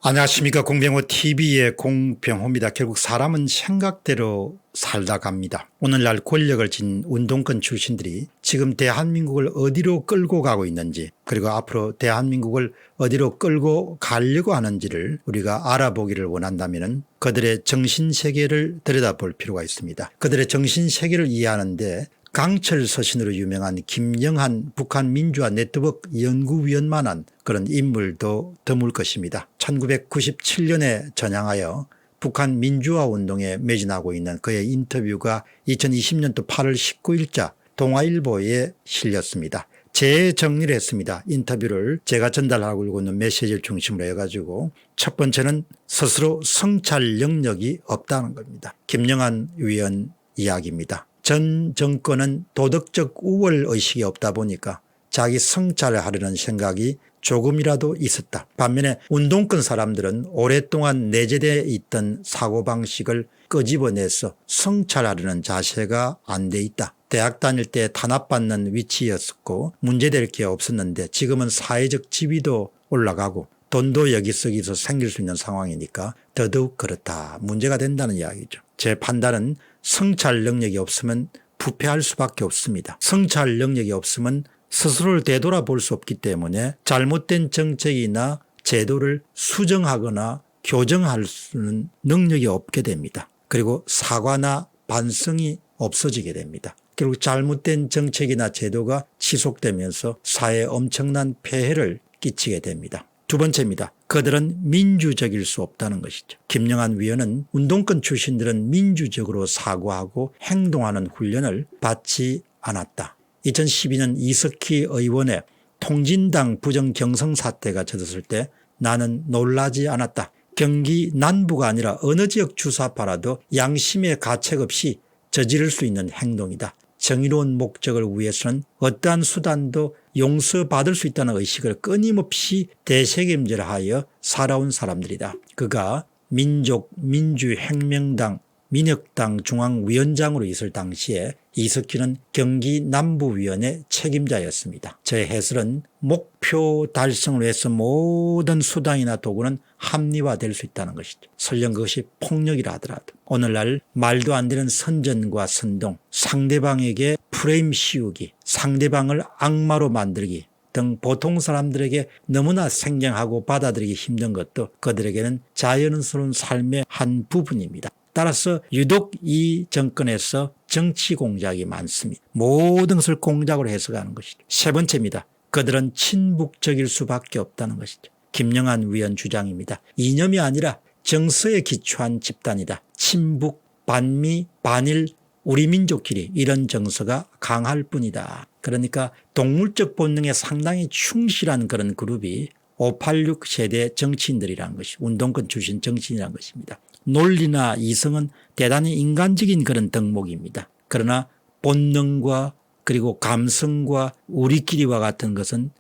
안녕하십니까. 공병호TV의 공병호입니다. 결국 사람은 생각대로 살다 갑니다. 오늘날 권력을 쥔 운동권 출신들이 지금 대한민국을 어디로 끌고 가고 있는지, 그리고 앞으로 대한민국을 어디로 끌고 가려고 하는지를 우리가 알아보기를 원한다면 그들의 정신세계를 들여다볼 필요가 있습니다. 그들의 정신세계를 이해하는데 강철 서신으로 유명한 김영한 북한 민주화 네트워크 연구위원만한 그런 인물도 드물 것입니다. 1997년에 전향하여 북한 민주화 운동에 매진하고 있는 그의 인터뷰가 2020년도 8월 19일자 동아일보에 실렸습니다. 재정리를 했습니다. 인터뷰를 제가 전달하고 있는 메시지를 중심으로 해가지고 첫 번째는 스스로 성찰 능력이 없다는 겁니다. 김영한 위원 이야기입니다. 전 정권은 도덕적 우월의식이 없다 보니까 자기 성찰을 하려는 생각이 조금이라도 있었다. 반면에 운동권 사람들은 오랫동안 내재되어 있던 사고방식을 끄집어내서 성찰하려는 자세가 안 돼 있다. 대학 다닐 때 탄압받는 위치였었고 문제될 게 없었는데 지금은 사회적 지위도 올라가고 돈도 여기저기서 생길 수 있는 상황이니까 더더욱 그렇다. 문제가 된다는 이야기죠. 제 판단은 성찰 능력이 없으면 부패할 수밖에 없습니다. 성찰 능력이 없으면 스스로를 되돌아볼 수 없기 때문에 잘못된 정책이나 제도를 수정하거나 교정할 수는 능력이 없게 됩니다. 그리고 사과나 반성이 없어지게 됩니다. 결국 잘못된 정책이나 제도가 지속되면서 사회에 엄청난 폐해를 끼치게 됩니다. 두 번째입니다. 그들은 민주적일 수 없다는 것이죠. 김영한 위원은 운동권 출신들은 민주적으로 사고하고 행동하는 훈련을 받지 않았다. 2012년 이석희 의원의 통진당 부정경성 사태가 터졌을 때 나는 놀라지 않았다. 경기 남부가 아니라 어느 지역 주사파라도 양심의 가책 없이 저지를 수 있는 행동이다. 정의로운 목적을 위해서는 어떠한 수단도 용서받을 수 있다는 의식을 끊임없이 대책임질하여 살아온 사람들이다. 그가 민주혁명당 민혁당 중앙위원장으로 있을 당시에 이석희는 경기 남부위원회 책임자였습니다. 제 해설은 목표 달성을 위해서 모든 수단이나 도구는 합리화될 수 있다는 것이죠. 설령 그것이 폭력이라 하더라도. 오늘날 말도 안 되는 선전과 선동, 상대방에게 프레임 씌우기, 상대방을 악마로 만들기 등 보통 사람들에게 너무나 생경하고 받아들이기 힘든 것도 그들에게는 자연스러운 삶의 한 부분입니다. 따라서 유독 이 정권에서 정치 공작이 많습니다. 모든 것을 공작으로 해석하는 것이죠. 세 번째입니다. 그들은 친북적일 수밖에 없다는 것이죠. 김영한 위원 주장입니다. 이념이 아니라 정서에 기초한 집단이다. 친북, 반미, 반일, 우리 민족끼리 이런 정서가 강할 뿐이다. 그러니까 동물적 본능에 상당히 충실한 그런 그룹이 586 세대 정치인들이라는 것이 운동권 출신 정치인이라는 것입니다. 논리나 이성은 대단히 인간적인 그런 덕목입니다. 그러나 본능과 그리고 감성과 우리끼리와 같은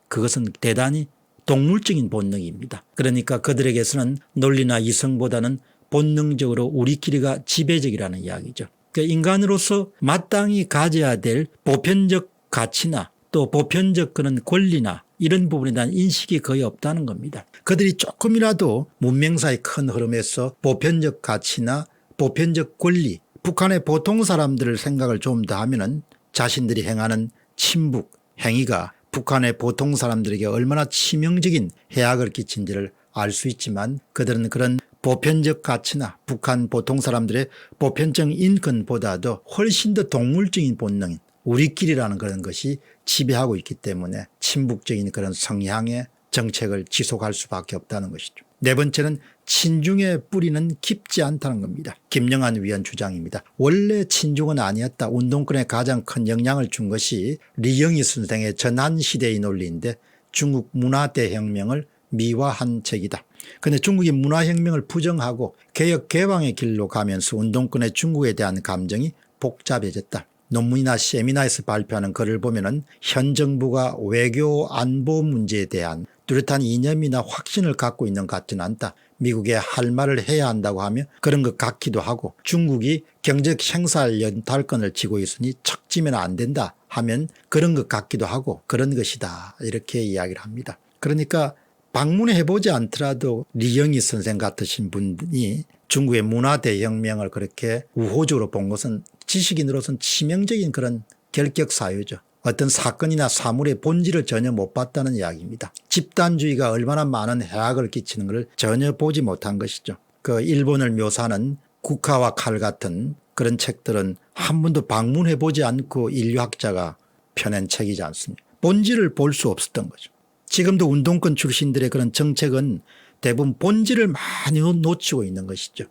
그것은 대단히 동물적인 본능입니다. 그러니까 그들에게서는 논리나 이성보다는 본능적으로 우리끼리가 지배적이라는 이야기죠. 그러니까 인간으로서 마땅히 가져야 될 보편적 가치나 또 보편적 그런 권리나 이런 부분에 대한 인식이 거의 없다는 겁니다. 그들이 조금이라도 문명사의 큰 흐름에서 보편적 가치나 보편적 권리, 북한의 보통 사람들을 생각을 좀 더 하면은 자신들이 행하는 친북 행위가 북한의 보통 사람들에게 얼마나 치명적인 해악을 끼친지를 알 수 있지만 그들은 그런 보편적 가치나 북한 보통 사람들의 보편적 인권보다도 훨씬 더 동물적인 본능, 우리끼리라는 그런 것이 지배하고 있기 때문에 친북적인 그런 성향의 정책을 지속할 수밖에 없다는 것이죠. 네 번째는 친중의 뿌리는 깊지 않다는 겁니다. 김영한 위원 주장입니다. 원래 친중은 아니었다. 운동권에 가장 큰 영향을 준 것이 리영희 선생의 전한시대의 논리인데 중국 문화대혁명을 미화한 책이다. 그런데 중국이 문화혁명을 부정하고 개혁 개방의 길로 가면서 운동권의 중국에 대한 감정이 복잡해졌다. 논문이나 세미나에서 발표하는 글을 보면은 현 정부가 외교 안보 문제에 대한 뚜렷한 이념이나 확신을 갖고 있는 것 같지는 않다. 미국에 할 말을 해야 한다고 하며 그런 것 같기도 하고 중국이 경제 생산 연탈권을 쥐고 있으니 척지면 안 된다 하면 그런 것 같기도 하고 그런 것이다. 이렇게 이야기를 합니다. 그러니까 방문해보지 않더라도 리영희 선생 같으신 분이 중국의 문화대혁명을 그렇게 우호적으로 본 것은 지식인으로서는 치명적인 그런 결격 사유죠. 어떤 사건이나 사물의 본질을 전혀 못 봤다는 이야기입니다. 집단주의가 얼마나 많은 해악을 끼치는 걸 전혀 보지 못한 것이죠. 그 일본을 묘사하는 국화와 칼 같은 그런 책들은 한 번도 방문해보지 않고 인류학자가 펴낸 책이지 않습니까? 본질을 볼 수 없었던 거죠. 지금도 운동권 출신들의 그런 정책은 대부분 본질을 많이 놓치고 있는 것이죠.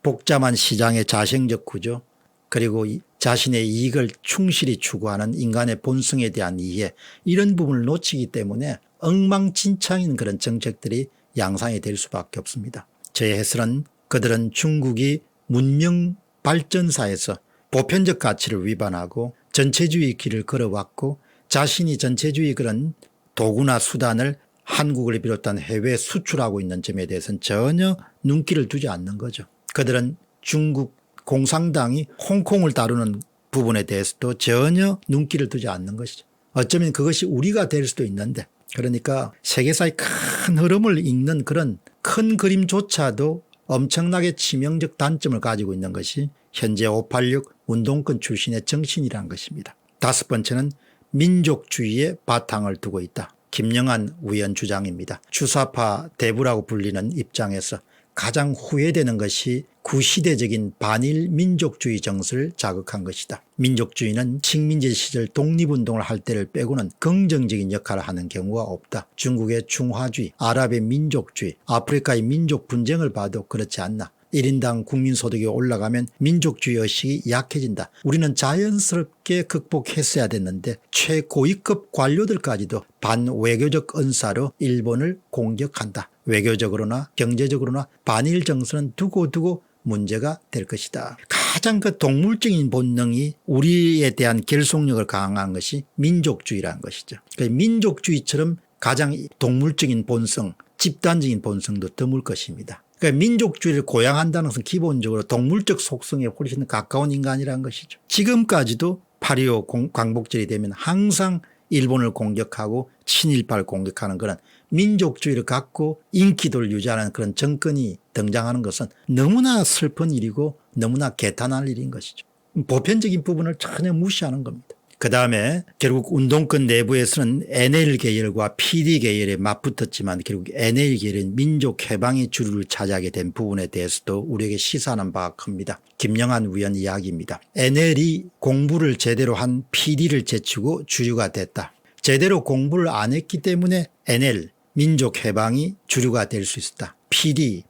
복잡한 시장의 자생적 구조, 그리고 자신의 이익을 충실히 추구하는 인간의 본성에 대한 이해, 이런 부분을 놓치기 때문에 엉망진창인 그런 정책들이 양상이 될 수밖에 없습니다. 저의 해설은 그들은 중국이 문명 발전사에서 보편적 가치를 위반하고 전체주의 길을 걸어왔고 자신이 전체주의 그런 도구나 수단을 한국을 비롯한 해외에 수출하고 있는 점에 대해서는 전혀 눈길을 두지 않는 거죠. 그들은 중국 공산당이 홍콩을 다루는 부분에 대해서도 전혀 눈길을 두지 않는 것이죠. 어쩌면 그것이 우리가 될 수도 있는데, 그러니까 세계사의 큰 흐름을 읽는 그런 큰 그림조차도 엄청나게 치명적 단점을 가지고 있는 것이 현재 586 운동권 출신의 정신이라는 것입니다. 다섯 번째는 민족주의의 바탕을 두고 있다. 김영한 위원 주장입니다. 주사파 대부라고 불리는 입장에서 가장 후회되는 것이 구시대적인 반일 민족주의 정서를 자극한 것이다. 민족주의는 식민지 시절 독립운동을 할 때를 빼고는 긍정적인 역할을 하는 경우가 없다. 중국의 중화주의, 아랍의 민족주의, 아프리카의 민족 분쟁을 봐도 그렇지 않나. 1인당 국민소득이 올라가면 민족주의 의식이 약해진다. 우리는 자연스럽게 극복했어야 됐는데 최고위급 관료들까지도 반외교적 언사로 일본을 공격한다. 외교적으로나 경제적으로나 반일 정서는 두고두고 문제가 될 것이다. 가장 그 동물적인 본능이 우리에 대한 결속력을 강화한 것이 민족주의라는 것이죠. 그러니까 민족주의처럼 가장 동물적인 본성, 집단적인 본성도 드물 것입니다. 그러니까 민족주의를 고양한다는 것은 기본적으로 동물적 속성에 훨씬 가까운 인간이라는 것이죠. 지금까지도 8.25 광복절이 되면 항상 일본을 공격하고 친일파를 공격하는 그런 민족주의를 갖고 인기도를 유지하는 그런 정권이 등장하는 것은 너무나 슬픈 일이고 너무나 개탄할 일인 것이죠. 보편적인 부분을 전혀 무시하는 겁니다. 그다음에 결국 운동권 내부에서는 NL 계열과 PD 계열에 맞붙었지만 결국 NL 계열은 민족 해방의 주류를 차지하게 된 부분에 대해서도 우리에게 시사하는 바가 큽니다. 김영한 위원 이야기입니다. NL이 공부를 제대로 한 PD를 제치고 주류가 됐다. 제대로 공부를 안 했기 때문에 NL 민족 해방이 주류가 될 수 있었다. PD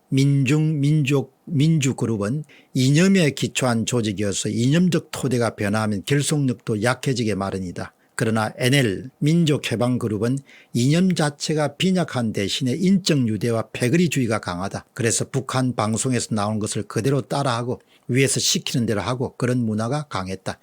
민주그룹은 이념에 기초한 조직이어서 이념적 토대가 변화하면 결속력도 약해지게 마련이다. 그러나 NL 민족해방그룹은 이념 자체가 빈약한 대신에 인적 유대와 패거리주의가 강하다. 그래서 북한 방송에서 나온 것을 그대로 따라하고 위에서 시키는 대로 하고 그런 문화가 강했다.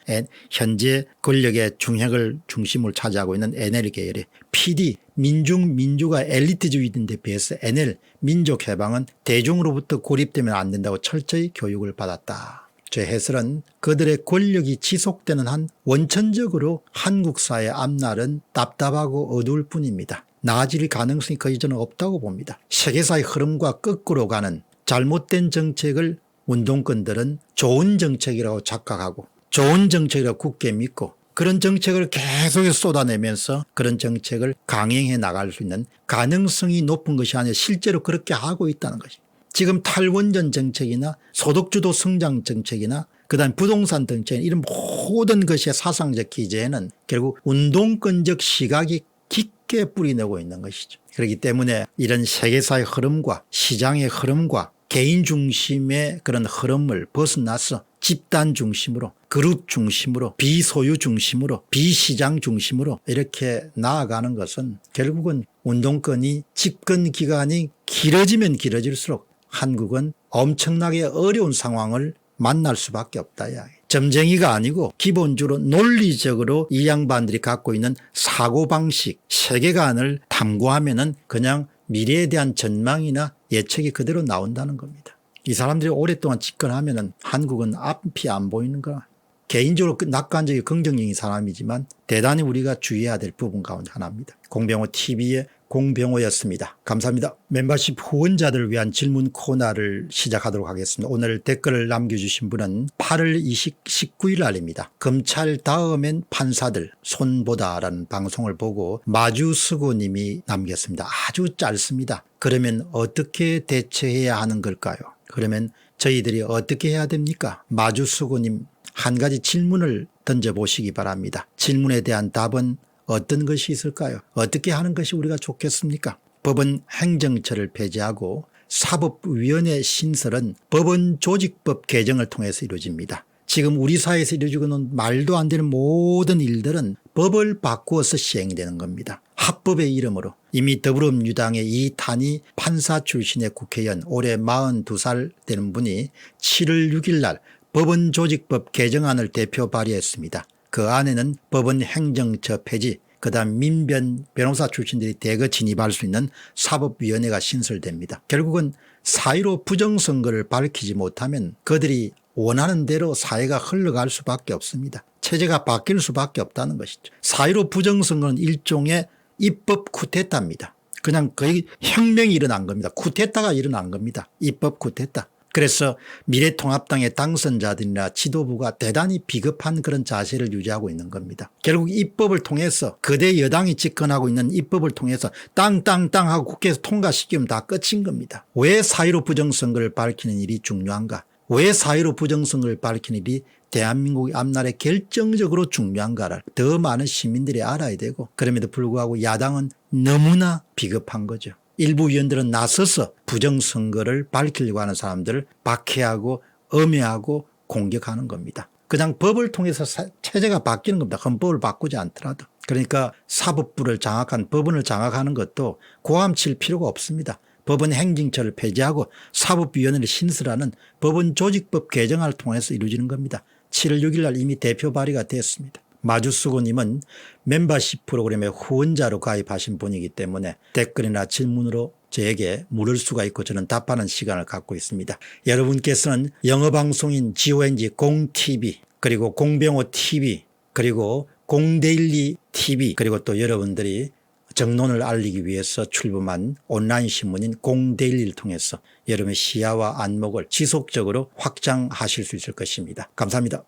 현재 권력의 중핵을 중심으로 차지하고 있는 NL 계열의 PD 민주가 엘리트주의인데 비해서 NL 민족해방은 대중으로부터 고립되면 안 된다고 철저히 교육을 받았다. 제 해설은 그들의 권력이 지속되는 한 원천적으로 한국 사회의 앞날은 답답하고 어두울 뿐입니다. 나아질 가능성이 거의 저는 없다고 봅니다. 세계사의 흐름과 거꾸로 가는 잘못된 정책을 운동권들은 좋은 정책이라고 착각하고 좋은 정책이라고 굳게 믿고 그런 정책을 계속해서 쏟아내면서 그런 정책을 강행해 나갈 수 있는 가능성이 높은 것이 아니라 실제로 그렇게 하고 있다는 것입니다. 지금 탈원전 정책이나 소득주도 성장 정책이나 그다음 부동산 정책 이런 모든 것의 사상적 기제에는 결국 운동권적 시각이 깊게 뿌리내고 있는 것이죠. 그렇기 때문에 이런 세계사의 흐름과 시장의 흐름과 개인 중심의 그런 흐름을 벗어나서 집단 중심으로 그룹 중심으로 비소유 중심으로 비시장 중심으로 이렇게 나아가는 것은 결국은 운동권이 집권 기간이 길어지면 길어질수록 한국은 엄청나게 어려운 상황을 만날 수밖에 없다. 점쟁이가 아니고 기본적으로 논리적으로 이 양반들이 갖고 있는 사고방식 세계관을 탐구하면은 그냥 미래에 대한 전망이나 예측이 그대로 나온다는 겁니다. 이 사람들이 오랫동안 집권하면은 한국은 앞이 안 보이는 거야. 개인적으로 낙관적이고 긍정적인 사람이지만 대단히 우리가 주의해야 될 부분 가운데 하나입니다. 공병호 TV의 공병호였습니다. 감사합니다. 멤버십 후원자들을 위한 질문 코너를 시작하도록 하겠습니다. 오늘 댓글을 남겨주신 분은 8월 19일 날입니다. 검찰 다음엔 판사들 손보다라는 방송을 보고 마주수고님이 남겼습니다. 아주 짧습니다. 그러면 어떻게 대처해야 하는 걸까요? 그러면 저희들이 어떻게 해야 됩니까? 마주수고님 한 가지 질문을 던져보시기 바랍니다. 질문에 대한 답은 어떤 것이 있을까요? 어떻게 하는 것이 우리가 좋겠습니까? 법원 행정처를 폐지하고 사법위원회 신설은 법원 조직법 개정을 통해서 이루어집니다. 지금 우리 사회에서 이루어지고 있는 말도 안 되는 모든 일들은 법을 바꾸어서 시행되는 겁니다. 합법의 이름으로. 이미 더불어민주당의 이탄희 판사 출신의 국회의원 올해 42살 되는 분이 7월 6일 날 법원 조직법 개정안을 대표 발의했습니다. 그 안에는 법원 행정처 폐지, 그다음 민변 변호사 출신들이 대거 진입할 수 있는 사법위원회가 신설됩니다. 결국은 4.15 부정선거를 밝히지 못하면 그들이 원하는 대로 사회가 흘러갈 수밖에 없습니다. 체제가 바뀔 수밖에 없다는 것이죠. 4.15 부정선거는 일종의 입법 쿠데타입니다. 그냥 거의 혁명이 일어난 겁니다. 쿠데타가 일어난 겁니다. 입법 쿠데타. 그래서 미래통합당의 당선자들이나 지도부가 대단히 비겁한 그런 자세를 유지하고 있는 겁니다. 결국 입법을 통해서 거대 여당이 집권하고 있는 입법을 통해서 땅땅땅 하고 국회에서 통과시키면 다 끝인 겁니다. 왜 4.15 부정선거를 밝히는 일이 중요한가? 왜 4.15 부정선거를 밝히는 일이 대한민국의 앞날에 결정적으로 중요한가를 더 많은 시민들이 알아야 되고, 그럼에도 불구하고 야당은 너무나 비겁한 거죠. 일부 위원들은 나서서 부정선거를 밝히려고 하는 사람들을 박해하고 엄해하고 공격하는 겁니다. 그냥 법을 통해서 체제가 바뀌는 겁니다. 헌법을 바꾸지 않더라도. 그러니까 사법부를 장악한 법원을 장악하는 것도 고함칠 필요가 없습니다. 법원 행정처를 폐지하고 사법위원회를 신설하는 법원 조직법 개정안을 통해서 이루어지는 겁니다. 7월 6일 날 이미 대표 발의가 됐습니다. 마주수고님은 멤버십 프로그램에 후원자로 가입하신 분이기 때문에 댓글이나 질문으로 저에게 물을 수가 있고 저는 답하는 시간을 갖고 있습니다. 여러분께서는 영어방송인 GONG 공TV 그리고 공병호TV 그리고 공데일리TV 그리고 또 여러분들이 정론을 알리기 위해서 출범한 온라인 신문인 공데일리를 통해서 여러분의 시야와 안목을 지속적으로 확장하실 수 있을 것입니다. 감사합니다.